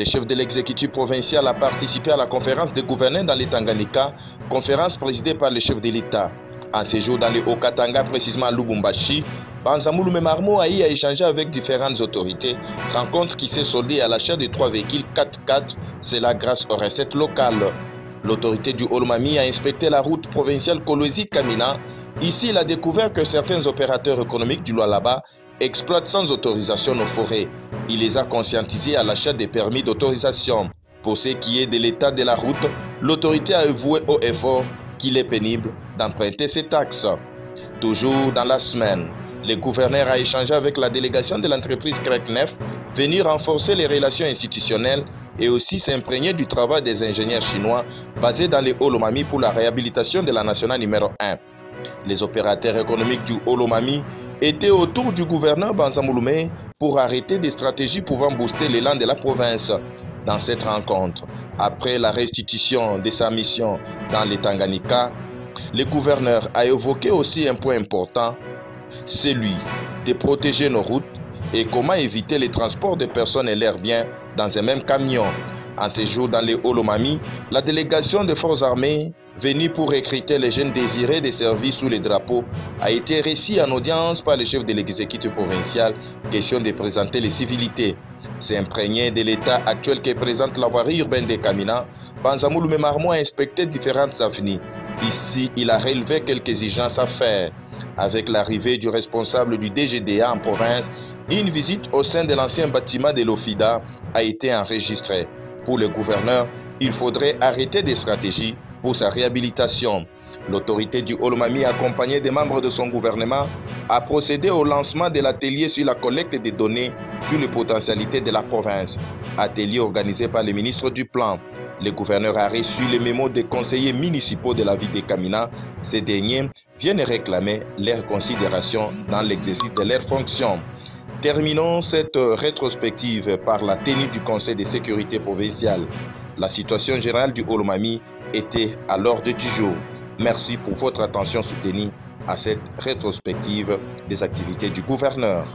Le chef de l'exécutif provincial a participé à la conférence des gouverneurs dans les Tanganyika, conférence présidée par le chef de l'État. En séjour dans le Haut-Katanga, précisément à Lubumbashi, Banzamouloumé Marmot a échangé avec différentes autorités, rencontre qui s'est soldée à l'achat de 3 véhicules 4x4, cela grâce aux recettes locales. L'autorité du Olomami a inspecté la route provinciale Kolwezi-Kamina. Ici, il a découvert que certains opérateurs économiques du Lualaba exploitent sans autorisation nos forêts. Il les a conscientisés à l'achat des permis d'autorisation. Pour ce qui est de l'état de la route, l'autorité a avoué au effort qu'il est pénible d'emprunter ces taxes. Toujours dans la semaine, le gouverneur a échangé avec la délégation de l'entreprise Crecnef, venue renforcer les relations institutionnelles et aussi s'imprégner du travail des ingénieurs chinois basés dans les Olomami pour la réhabilitation de la nationale numéro 1. Les opérateurs économiques du Olomami étaient autour du gouverneur Banzamouloumé pour arrêter des stratégies pouvant booster l'élan de la province. Dans cette rencontre, après la restitution de sa mission dans les Tanganyika, le gouverneur a évoqué aussi un point important, celui de protéger nos routes et comment éviter les transports de personnes et leurs biens dans un même camion. En séjour dans les Olomami, la délégation des forces armées, venue pour recruter les jeunes désirés de servir sous les drapeaux, a été reçue en audience par le chef de l'exécutif provincial, question de présenter les civilités. S'imprégner de l'état actuel que présente la voirie urbaine de Kamina, Banzamouloumé Marmot a inspecté différentes avenues. Ici, il a relevé quelques exigences à faire. Avec l'arrivée du responsable du DGDA en province, une visite au sein de l'ancien bâtiment de l'OFIDA a été enregistrée. Pour le gouverneur, il faudrait arrêter des stratégies pour sa réhabilitation. L'autorité du Olomami, accompagnée des membres de son gouvernement, a procédé au lancement de l'atelier sur la collecte des données sur les potentialités de la province. Atelier organisé par le ministre du Plan. Le gouverneur a reçu les mémos des conseillers municipaux de la ville de Kamina. Ces derniers viennent réclamer leur considération dans l'exercice de leurs fonctions. Terminons cette rétrospective par la tenue du Conseil de sécurité provinciale. La situation générale du Olomami était à l'ordre du jour. Merci pour votre attention soutenue à cette rétrospective des activités du gouverneur.